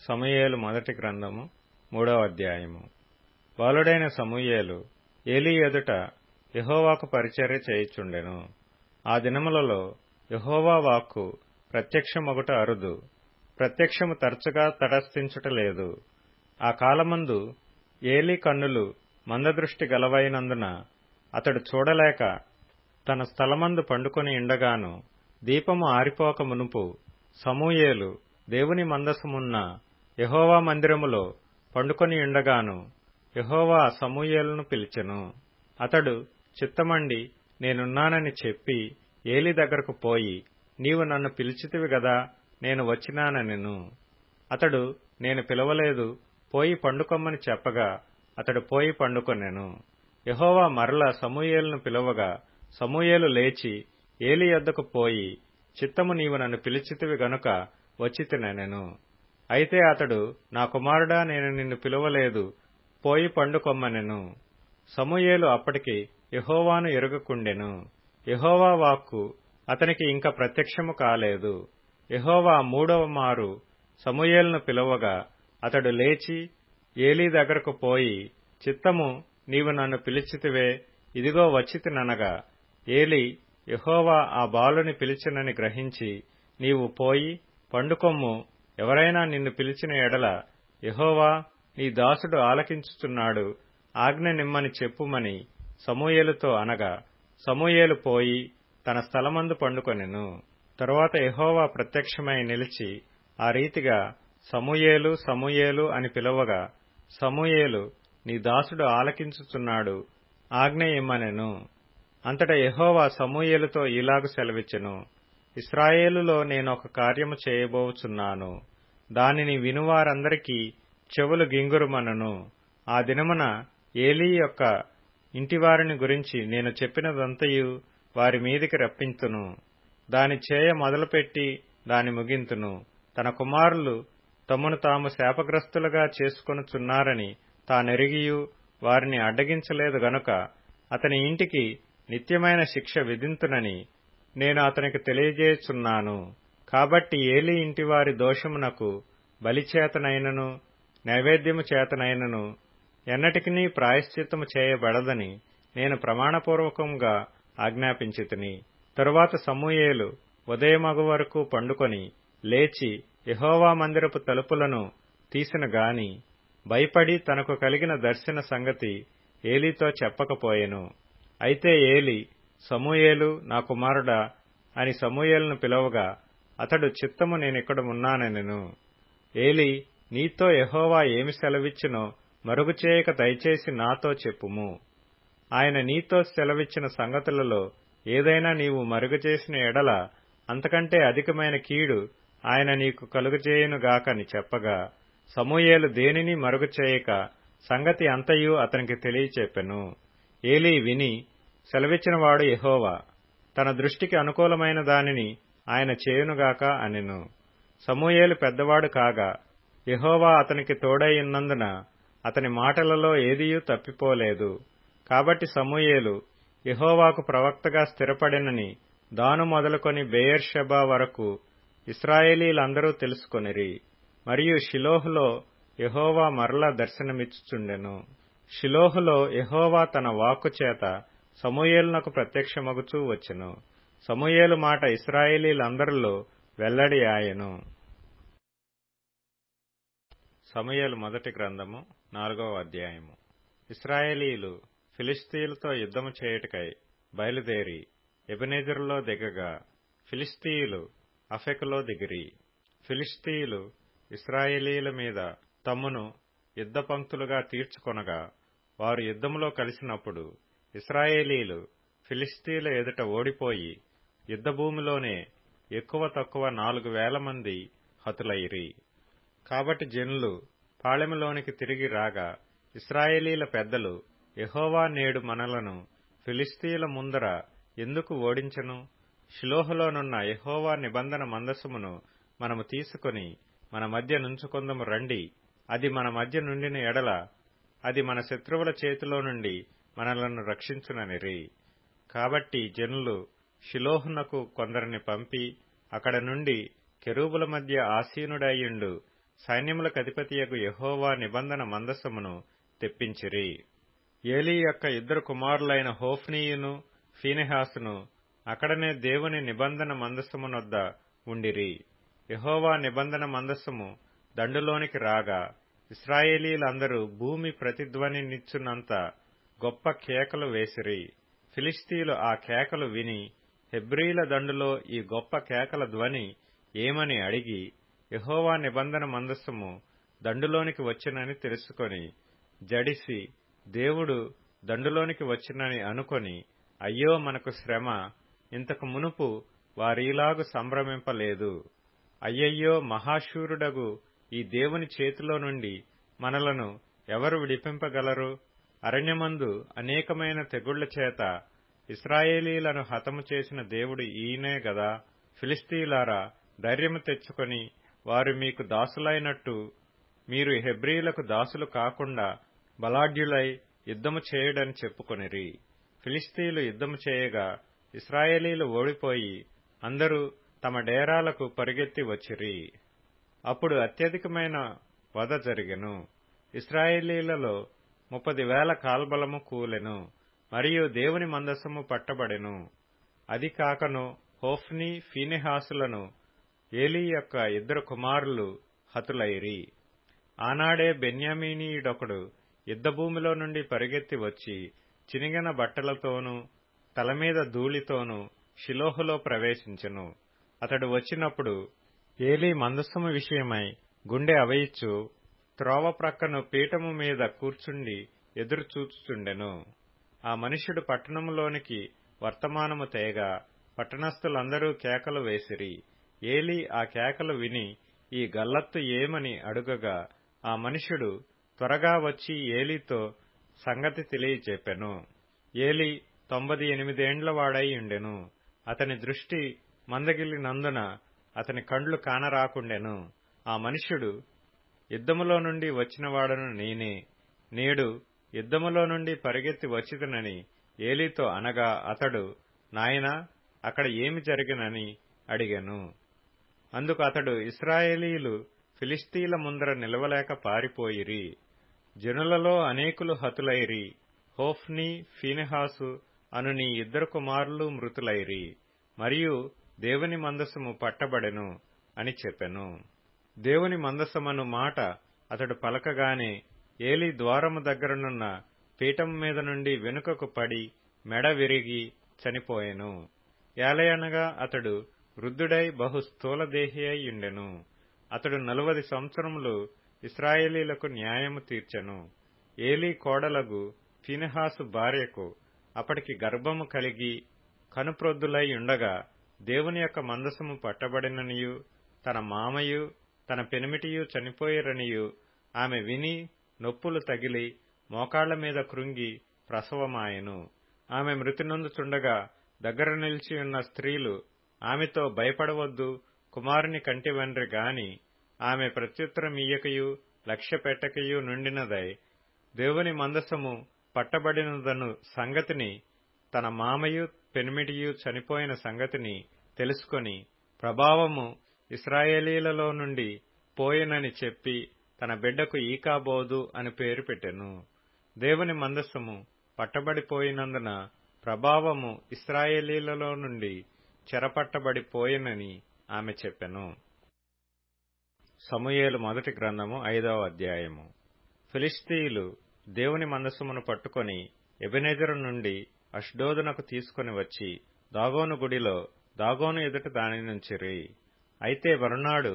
సమూయేలు మొదటి గ్రంథము 3వ అధ్యాయము. బాలుడైన సమూయేలు ఏలీ ఎదుట యెహోవాకు పరిచర్య చేయుచుండెను. ఆ దినములలో యెహోవా వాక్కు ప్రత్యక్షమగుట అరుదు, ప్రత్యక్షము తరచుగా తటస్థించుట లేదు. ఆ కాలమందు ఏలీ కన్నులు మందదృష్టి గలవైనందున అతడు చూడలేక తన స్థలమందు పండుకొని ఉండగాను, దీపము ఆరిపోక మునుపు సమూయేలు దేవుని మందసమున్న యెహోవా మందిరములో పండుకొని ఉండగాను యెహోవా సమూయేలును పిలిచెను. అతడు చిత్తమండి నేనున్నానని చెప్పి ఏలీ దగ్గరకు పోయి, నీవు నన్ను పిలిచితివి గదా, నేను వచ్చినానెను. అతడు నేను పిలవలేదు, పోయి పండుకొమ్మని చెప్పగా అతడు పోయి పండుకొనెను. యెహోవా మరల సమూయేలును పిలవగా సమూయేలు లేచి ఏలీ యొద్దకు పోయి, చిత్తము నీవు నన్ను పిలిచితివి గనుక వచ్చితినెను. అయితే అతడు, నా కుమారుడా, నేను నిన్ను పిలువలేదు, పోయి పండుకొమ్మనెను. సమూయేలు అప్పటికి యెహోవాను ఎరుగకుండెను. యెహోవా వాక్కు అతనికి ఇంక ప్రత్యక్షము కాలేదు. యెహోవా 3వ మారు సమూయేలును పిలవగా అతడు లేచి ఏలీ దగ్గరకు పోయి, చిత్తము నీవు నన్ను పిలిచితివే, ఇదిగో వచ్చితిననగా, ఏలీ యెహోవా ఆ బాలుని పిలిచినని గ్రహించి, నీవు పోయి పండుకొమ్ము, ఎవరైనా నిన్ను పిలిచిన ఎడల యెహోవా నీ దాసుడు ఆలకించుచున్నాడు, ఆజ్ఞ నిమ్మని చెప్పుమని సమూయేలుతో అనగా, సమూయేలు పోయి తన స్థలమందు పండుకొనెను. తరువాత యెహోవా ప్రత్యక్షమై నిలిచి ఆ రీతిగా సమూయేలు సమూయేలు అని పిలవగా, సమూయేలు నీ దాసుడు ఆలకించుచున్నాడు, ఆజ్ఞ ఇమ్మనెను. అంతటా యెహోవా సమూయేలుతో ఇలాగు సెలవిచ్చెను, ఇశ్రాయేలులో నేనొక కార్యము చేయబోచున్నాను, దానిని వినువారందరికీ చెవులు గింగురుమనను. ఆ దినమున ఏలీ యొక్క ఇంటివారిని గురించి నేను చెప్పినదంతయు వారి మీదికి రప్పింతును, దాని చేయ మొదలుపెట్టి దాని ముగింతును. తన కుమారులు తమను తాము శాపగ్రస్తులుగా చేసుకొనుచున్నారని తానెరిగియు వారిని అడ్డగించలేదు గనుక అతని ఇంటికి నిత్యమైన శిక్ష విధింతునని నేను అతనికి తెలియజేయుచున్నాను. కాబట్టి ఏలీ ఇంటివారి దోషమునకు బలిచేతనైనను నైవేద్యము చేతనైనను ఎన్నటికినీ ప్రాయశ్చిత్తము చేయబడదని నేను ప్రమాణపూర్వకంగా ఆజ్ఞాపించితిని. తరువాత సమూయేలు ఉదయమగు వరకు పండుకొని లేచి యెహోవా మందిరపు తలుపులను తీసిన గాని భయపడి తనకు కలిగిన దర్శన సంగతి ఏలీతో చెప్పకపోయెను. అయితే ఏలీ, సమూయేలు, నా కుమారుడా అని సమూయేలును పిలవగా అతడు, చిత్తము నేనిక్కడ ఉన్నానెను. ఏలీ, నీతో యెహోవా ఏమి సెలవిచ్చినో మరుగుచేయక దయచేసి నాతో చెప్పుము. ఆయన నీతో సెలవిచ్చిన సంగతులలో ఏదైనా నీవు మరుగుచేసిన ఎడల అంతకంటే అధికమైన కీడు ఆయన నీకు కలుగజేయునుగాకని చెప్పగా, సమూయేలు దేనిని మరుగుచేయక సంగతి అంతయు అతనికి తెలియచెప్పెను. ఏలీ విని, సెలవిచ్చినవాడు యెహోవా, తన దృష్టికి అనుకూలమైన దానిని ఆయన చేయునుగాక అనెను. సమూయేలు పెద్దవాడు కాగా యెహోవా అతనికి తోడైయున్నందున అతని మాటలలో ఏదియూ తప్పిపోలేదు. కాబట్టి సమూయేలు యెహోవాకు ప్రవక్తగా స్థిరపడినని దాను మొదలుకొని బెయేర్షెబా వరకు ఇశ్రాయేలీలందరూ తెలుసుకొనిరి. మరియు షిలోహులో యెహోవా మరలా దర్శనమిచ్చుచుండెను. షిలోహులో యెహోవా తన వాక్కు చేత సమూయేలునకు ప్రత్యక్షమగుచూ వచ్చెను. సమూయేలు మాట ఇశ్రాయేలీలందరిలో వెల్లడి ఆయెను. సమూయేలు మొదటి గ్రంథము 4వ అధ్యాయము. ఇశ్రాయేలీలు ఫిలిష్తీయులతో యుద్ధము చేయుటకై బయలుదేరి ఎబెనెజరులో దిగగా ఫిలిష్తీయులు అఫెకులో దిగిరి. ఫిలిష్తీయులు ఇశ్రాయేలీల మీద తమ్మును యుద్ధ పంక్తులుగా తీర్చుకొనగా వారు యుద్ధములో కలిసినప్పుడు ఇశ్రాయేలీలు ఫిలిష్తీయుల ఎదుట ఓడిపోయి యుద్ధభూమిలోనే ఎక్కువ తక్కువ 4,000 మంది హతులైరి. కాబట్టి జనులు పాళెములోనికి తిరిగి రాగా ఇశ్రాయేలీల పెద్దలు, యెహోవా నేడు మనలను ఫిలిష్తీయుల ముందర ఎందుకు ఓడించెను? షిలోహులోనున్న యెహోవా నిబంధన మందసమును మనము తీసుకొని మన మధ్య నుంచుకొందము రండి. అది మన మధ్య నుండిన ఎడల అది మన శత్రువుల చేతిలో నుండి మనలను రక్షించుననిరి. కాబట్టి జనులు షిలోహునకు కొందరిని పంపి అక్కడ నుండి కెరూబుల మధ్య ఆసీనుడయ్యుండు సైన్యములకు అధిపతియగు యెహోవా నిబంధన మందసమును తెప్పించిరి. ఏలీ యొక్క ఇద్దరు కుమారులైన హోఫ్నీయును ఫీనెహాసును అక్కడనే దేవుని నిబంధన మందసమునొద్ద ఉండిరి. యెహోవా నిబంధన మందసము దండులోనికి రాగా ఇశ్రాయేలీలందరూ భూమి ప్రతిధ్వనినిచ్చునంత గొప్ప కేకలు వేసిరి. ఫిలిష్తీయులు ఆ కేకలు విని హెబ్రీల దండులో ఈ గొప్ప కేకల ధ్వని ఏమని అడిగి యెహోవా నిబంధన మందసము దండులోనికి వచ్చినని తెలుసుకొని జడిసి దేవుడు దండులోనికి వచ్చినని అనుకొని, అయ్యో మనకు శ్రమ, ఇంతకు మునుపు వారీలాగు సంభ్రమింపలేదు. అయ్యయ్యో మహాశూరుడగు ఈ దేవుని చేతిలో నుండి మనలను ఎవరు విడిపింపగలరు? అరణ్యమందు అనేకమైన తెగుళ్ల చేత ఇశ్రాయేలీలను హతము చేసిన దేవుడు ఈయనే గదా. ఫిలిష్తీయులారా, ధైర్యము తెచ్చుకొని వారు మీకు దాసులైనట్టు మీరు హెబ్రీలకు దాసులు కాకుండా బలాఢ్యులై యుద్ధము చేయుడని చెప్పుకొనిరి. ఫిలిష్తీయులు యుద్ధము చేయగా ఇశ్రాయేలీలు ఓడిపోయి అందరూ తమ డేరాలకు పరుగెత్తి వచ్చిరి. అప్పుడు అత్యధికమైన వధ జరిగెను. ఇశ్రాయేలీలలో 30,000 కాల్బలము కూలెను. మరియు దేవుని మందసము పట్టబడెను. అది కాకను హోఫ్నీ ఫీనెహాసులను ఏలీ యొక్క ఇద్దరు కుమారులు హతులైరి. ఆనాడే బెన్యామీనీయుడొకడు యుద్ధభూమిలో నుండి పరుగెత్తి వచ్చి చినిగిన బట్టలతోనూ తలమీద ధూళితోనూ షిలోహులో ప్రవేశించెను. అతడు వచ్చినప్పుడు ఏలీ మందసము విషయమై గుండె అవయిచ్చు త్రోవ ప్రక్కను పీఠము మీద కూర్చుండి ఎదురుచూచుచుండెను. ఆ మనుష్యుడు పట్టణములోనికి వర్తమానము తేగా పట్టణస్థులందరూ కేకలు వేసిరి. ఏలీ ఆ కేకలు విని ఈ గల్లత్తు ఏమని అడుగగా ఆ మనుష్యుడు త్వరగా వచ్చి ఏలీతో సంగతి తెలియచెప్పెను. ఏలీ 98 ఏండ్ల వాడై ఉండెను. అతని దృష్టి మందగిలినందున అతని కండ్లు కానరాకుండెను. ఆ మనుష్యుడు, యుద్ధములో నుండి వచ్చినవాడను నేనే, నేడు యుద్ధములో నుండి పరిగెత్తి వచ్చిదనని ఏలీతో అనగా అతడు, నాయనా, అక్కడ ఏమి జరిగినని అడిగెను. అందుకు అతడు, ఇశ్రాయేలీలు ఫిలిష్తీయుల ముందర నిలవలేక పారిపోయిరి. జనులలో అనేకులు హతులైరి. హోఫ్నీ ఫీనెహాసు అను నీ ఇద్దరు కుమారులు మృతులైరి. మరియు దేవుని మందసము పట్టబడెను అని చెప్పెను. దేవుని మందసమను మాట అతడు పలకగానే ఏలీ ద్వారము దగ్గరనున్న పీఠము మీద నుండి వెనుకకు పడి మెడ విరిగి చనిపోయెను. ఏలయనగా అతడు వృద్ధుడై బహు స్థూలదేహి అయ్యుండెను. అతడు 40 సంవత్సరములు ఇశ్రాయేలీలకు న్యాయము తీర్చెను. ఏలీ కోడలగు ఫీనెహాసు భార్యకు అప్పటికి గర్భము కలిగి కనుప్రొద్దులై ఉండగా దేవుని యొక్క మందసము పట్టబడిననియు తన మామయు తన పెనిమిటియు చనిపోయిరనియు ఆమె విని నొప్పులు తగిలి మోకాళ్ల మీద కృంగి ప్రసవమాయెను. ఆమె మృతి నొందుచుండగా దగ్గర నిలిచియున్న స్త్రీలు ఆమెతో, భయపడవద్దు, కుమారుని కంటివెండ్రి గాని ఆమె ప్రత్యుత్తరమియ్యకయు లక్ష్య పెట్టకయు నుండినదై దేవుని మందసము పట్టబడినదను సంగతిని, తన మామయు పెనిమిటియు చనిపోయిన సంగతిని తెలుసుకొని ప్రభావము ఇశ్రాయేలీలలో నుండి పోయెనని చెప్పి తన బిడ్డకు ఈకాబోదు అని పేరు పెట్టెను. దేవుని మందసము పట్టబడిపోయినందున ప్రభావము ఇశ్రాయేలీలలో నుండి చెరపట్టబడిపోయెనని ఆమె చెప్పెను. సమూయేలు మొదటి గ్రంథము 5వ అధ్యాయము. ఫిలిష్తీయులు దేవుని మందసమును పట్టుకొని ఎబెనెజరు నుండి అష్డోదునకు తీసుకుని వచ్చి దాగోను గుడిలో దాగోను ఎదుట దానినుంచిరి. అయితే మరునాడు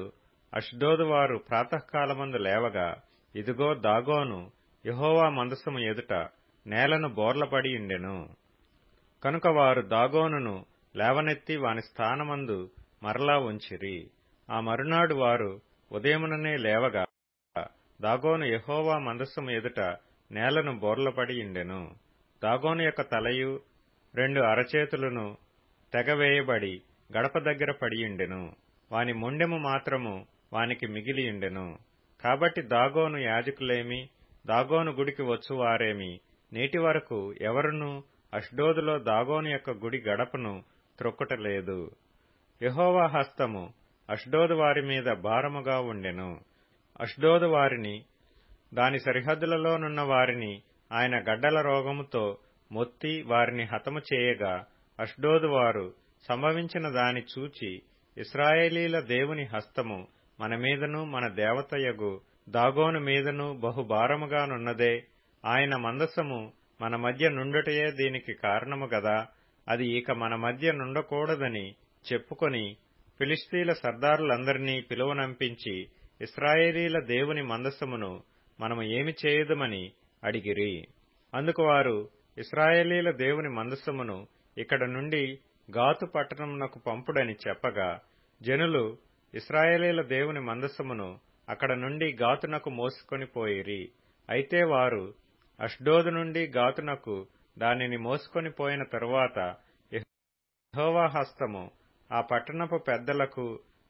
అష్డోదు వారు ప్రాతకాలమందు లేవగా, ఇదిగో దాగోను యెహోవా మందసము ఎదుట నేలను బోర్లపడి ఉండెను. కనుక వారు దాగోనును లేవనెత్తి వాని స్థానమందు మరలా ఉంచిరి. ఆ మరునాడు వారు ఉదయముననే లేవగా దాగోను యెహోవా మందసము ఎదుట నేలను బోర్లపడి ఉండెను. దాగోను యొక్క తలయు 2 అరచేతులను తెగవేయబడి గడప దగ్గర పడియుండెను. వాని మొండెము మాత్రము వానికి మిగిలియుండెను. కాబట్టి దాగోను యాజకులేమి, దాగోను గుడికి వచ్చువారేమి నేటి వరకు ఎవరునూ అష్డోదులో దాగోను యొక్క గుడి గడపను త్రొక్కుటలేదు. యెహోవా హస్తము అష్డోదు వారి మీద భారముగా ఉండెను. అష్డోదు వారిని, దాని సరిహద్దులలోనున్న వారిని ఆయన గడ్డల రోగముతో మొత్తి వారిని హతము చేయగా, అష్డోదు వారు సంభవించిన దాని చూచి, ఇశ్రాయేలీల దేవుని హస్తము మన మీదను మన దేవతయగు దాగోను మీదను బహుభారముగానున్నదే, ఆయన మందసము మన మధ్య నుండుటయే దీనికి కారణము గదా, అది ఇక మన మధ్య నుండకూడదని చెప్పుకొని ఫిలిష్తీల సర్దారులందరినీ పిలువనంపించి, ఇశ్రాయేలీల దేవుని మందసమును మనము ఏమి చేయుదమని అడిగిరి. అందుకు వారు, ఇశ్రాయేలీల దేవుని మందసమును ఇక్కడ నుండి గాతు పట్టణమునకు పంపుడని చెప్పగా, జనులు ఇశ్రాయేలీల దేవుని మందసమును అక్కడ నుండి గాతునకు మోసుకొని పోయిరి. అయితే వారు అష్డోదు నుండి గాతునకు దానిని మోసుకొని పోయిన తరువాత యెహోవా హస్తము ఆ పట్టణపు పెద్దలకు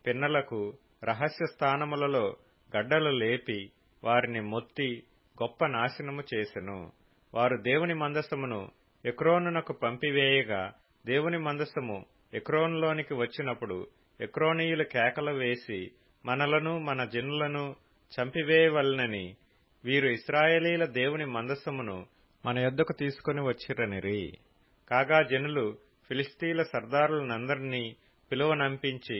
పిన్నలకు రహస్య స్థానములలో గడ్డలు లేపి వారిని మొత్తి గొప్ప నాశనము చేసెను. వారు దేవుని మందసమును ఎక్రోనునకు పంపివేయగా, దేవుని మందసము ఎక్రోనులోనికి వచ్చినప్పుడు ఎక్రోనీయులు కేకలు వేసి, మనలను మన జనులను చంపివేయవలనని వీరు ఇశ్రాయేలీల దేవుని మందసమును మన యొద్దకు తీసుకుని వచ్చిరనిరి. కాగా జనులు ఫిలిష్తీల సర్దారులనందరినీ పిలువనంపించి,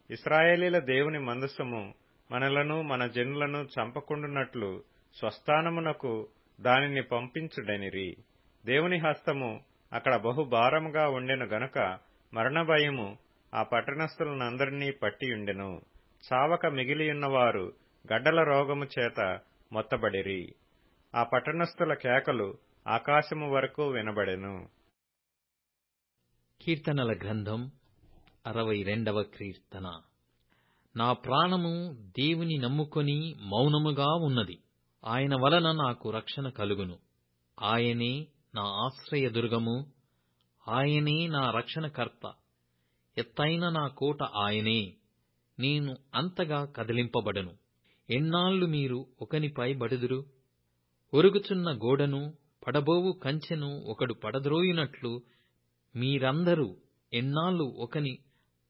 ఇశ్రాయేలీల దేవుని మందసము మనలను మన జనులను చంపకుండునట్లు స్వస్థానమునకు దానిని పంపించుడనిరి. దేవుని హస్తము అక్కడ బహుభారముగా ఉండెను గనుక మరణభయము ఆ పట్టణస్థులనందరినీ పట్టియుండెను. చావక మిగిలియున్నవారు గడ్డల రోగము చేత మొత్తబడిరి. ఆ పట్టణస్థుల కేకలు ఆకాశము వరకు వినబడెను. కీర్తనల గ్రంథం 62వ కీర్తన. నా ప్రాణము దేవుని నమ్ముకొని మౌనముగా ఉన్నది. ఆయన వలన నాకు రక్షణ కలుగును. ఆయనే నా ఆశ్రయదుర్గము, ఆయనే నా రక్షణకర్త. ఎత్తైన నా కోట ఆయనే, నేను అంతగా కదిలింపబడను. ఎన్నాళ్లు మీరు ఒకనిపై బడుదురు? ఒరుగుచున్న గోడను పడబోవు కంచెను ఒకడు పడద్రోయునట్లు మీరందరూ ఎన్నాళ్లు ఒకని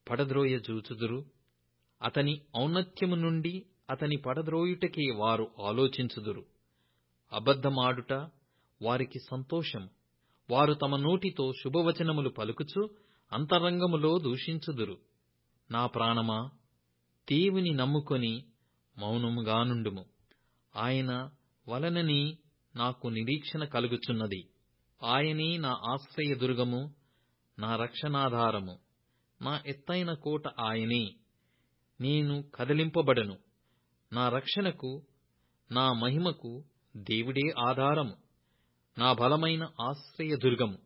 పడద్రోయజూచుదురు? అతని ఔన్నత్యము నుండి అతని పడద్రోయుటకే వారు ఆలోచించుదురు. అబద్ధమాడుట వారికి సంతోషం. వారు తమ నోటితో శుభవచనములు పలుకుచు అంతరంగములో దూషించుదురు. నా ప్రాణమా, దేవుని నమ్ముకొని మౌనముగానుండుము. ఆయన వలననే నాకు నిరీక్షణ కలుగుచున్నది. ఆయనే నా ఆశ్రయదుర్గము, నా రక్షణాధారము. నా ఎత్తైన కోట ఆయనే, నేను కదిలింపబడను. నా రక్షణకు, నా మహిమకు దేవుడే ఆధారము. నా బలమైన ఆశ్రయదుర్గము,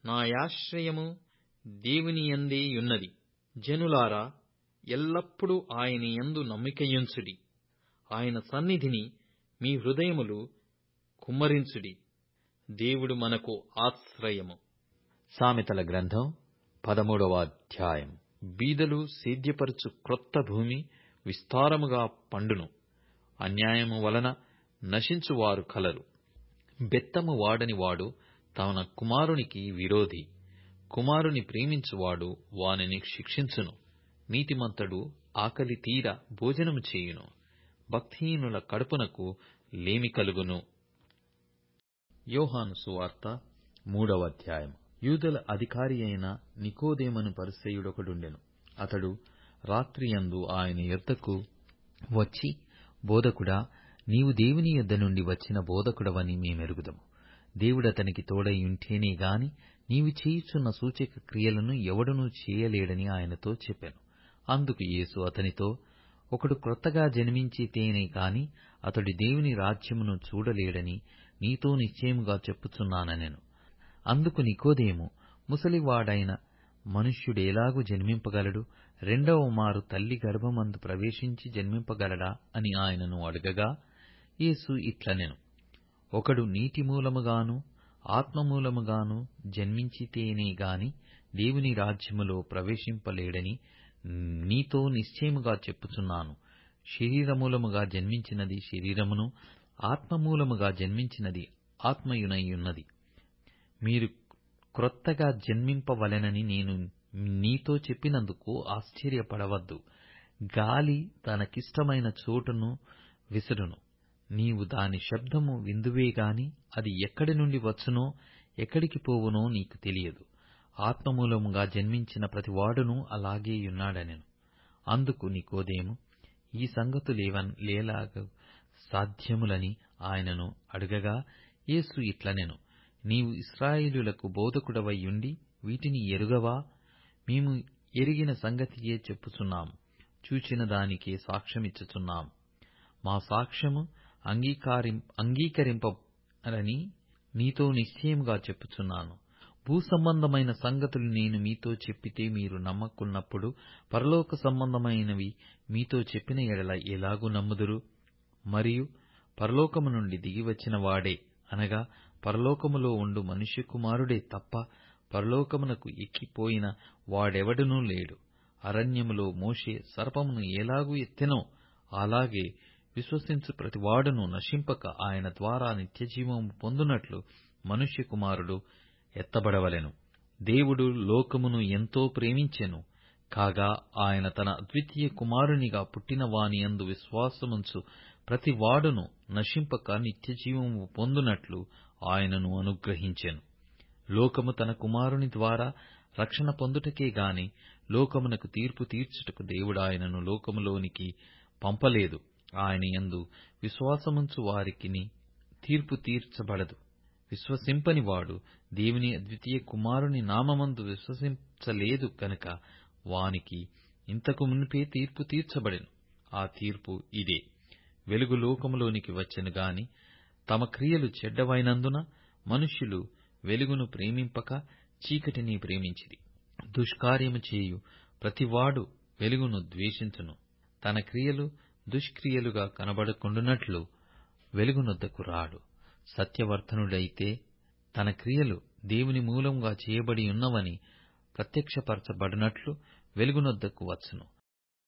నా యాశ్రయము దేవుని యందే యున్నది. జనులారా, ఎల్లప్పుడూ ఆయన యందు నమ్మికయుంచుడి. ఆయన సన్నిధిని మీ హృదయములు కుమ్మరించుడి. దేవుడు మనకు ఆశ్రయము. సామెతల గ్రంథం 13వ అధ్యాయం. బీదలు సేద్యపరచు క్రొత్త భూమి విస్తారముగా పండును. అన్యాయము వలన నశించువారు కలరు. బెత్తము వాడని వాడు తన కుమారునికి విరోధి. కుమారుని ప్రేమించువాడు వానిని శిక్షించును. నీతిమంతుడు ఆకలి తీర భోజనము చేయును. భక్తిహీనుల కడుపునకు లేమి కలుగును. యోహాను సువార్త 3వ అధ్యాయం. యూదుల అధికారి అయిన నికోదేమను పరిసయ్యుడొకడుండెను. అతడు రాత్రియందు ఆయన యొద్దకు వచ్చి, బోధకుడా, నీవు దేవుని యొద్ద నుండి వచ్చిన బోధకుడవని మేమెరుగుదము. దేవుడతనికి తోడైయుంటేనే గాని నీవు చేయుచున్న సూచక క్రియలను ఎవడునూ చేయలేడని ఆయనతో చెప్పెను. అందుకు యేసు అతనితో, ఒకడు క్రొత్తగా జన్మించితేనే కాని అతడు దేవుని రాజ్యమును చూడలేడని నీతో నిశ్చయముగా చెప్పుచున్నానెను. అందుకు నికోదేము, ముసలివాడైన మనుష్యుడేలాగు జన్మింపగలడు? రెండవ మారు తల్లి గర్భమందు ప్రవేశించి జన్మింపగలడా అని ఆయనను అడగగా, యేసు ఇట్లనెను, ఒకడు నీటి మూలముగాను ఆత్మమూలముగాను జన్మించితేనే గాని దేవుని రాజ్యములో ప్రవేశింపలేడని నీతో నిశ్చయముగా చెప్పుచున్నాను. శరీరమూలముగా జన్మించినది శరీరమును, ఆత్మమూలముగా జన్మించినది ఆత్మయునైయున్నది. మీరు క్రొత్తగా జన్మింపవలెనని నేను నీతో చెప్పినందుకు ఆశ్చర్యపడవద్దు. గాలి తనకిష్టమైన చోటును విసురును. నీవు దాని శబ్దము విందువేగాని అది ఎక్కడి నుండి వచ్చునో ఎక్కడికి పోవునో నీకు తెలియదు. ఆత్మమూలముగా జన్మించిన ప్రతివాడును అలాగేయున్నాడనెను. అందుకు నికోదేము, ఈ సంగతులేలాగ సాధ్యములని ఆయనను అడుగగా, యేసు ఇట్లనెను, నీవు ఇశ్రాయేలులకు బోధకుడవైయుండి వీటిని ఎరుగవా? మేము ఎరిగిన సంగతియే చెప్పుచున్నాము, చూచిన దానికే సాక్ష్యమిచ్చుచున్నాము. మా సాక్ష్యము అంగీకరింపరని నీతో నిశ్చయముగా చెప్పుచున్నాను. భూసంబంధమైన సంగతులు నేను మీతో చెప్పితే మీరు నమ్మకున్నప్పుడు పరలోక సంబంధమైనవి మీతో చెప్పిన ఎడల ఎలాగూ నమ్ముదురు? మరియు పరలోకము నుండి దిగివచ్చిన వాడే, అనగా పరలోకములో ఉండు మనుష్య కుమారుడే తప్ప పరలోకమునకు ఎక్కిపోయిన వాడెవడునూ లేడు. అరణ్యములో మోషే సర్పమును ఎలాగూ ఎత్తెనో అలాగే విశ్వసించు ప్రతివాడును నశింపక ఆయన ద్వారా నిత్యజీవము పొందునట్లు మనుష్య కుమారుడు ఎత్తబడవలెను. దేవుడు లోకమును ఎంతో ప్రేమించెను, కాగా ఆయన తన అద్వితీయ కుమారునిగా పుట్టిన వాని యందు విశ్వాసముంచు ప్రతి వాడును నశింపక నిత్యజీవము పొందునట్లు ఆయనను అనుగ్రహించెను. లోకము తన కుమారుని ద్వారా రక్షణ పొందుటకే గాని లోకమునకు తీర్పు తీర్చుటకు దేవుడు ఆయనను లోకములోనికి పంపలేదు. ఆయన యందు విశ్వాసముంచు వారికిని తీర్పు తీర్చబడదు. విశ్వసింపని వాడు దేవుని అద్వితీయ కుమారుని నామమందు విశ్వసించలేదు గనుక వానికి ఇంతకు మునిపే తీర్పు తీర్చబడెను. ఆ తీర్పు ఇదే: వెలుగు లోకములోనికి వచ్చెను గాని తమ క్రియలు చెడ్డవైనందున మనుష్యులు వెలుగును ప్రేమింపక చీకటిని ప్రేమించిరి. దుష్కార్యము చేయు ప్రతివాడు వెలుగును ద్వేషించును, తన క్రియలు దుష్క్రియలుగా కనబడకుండునట్లు వెలుగునొద్దకు రాడు. సత్యవర్తనుడైతే తన క్రియలు దేవుని మూలముగా చేయబడి ఉన్నవని ప్రత్యక్షపరచబడినట్లు వెలుగునొద్దకు వచ్చును.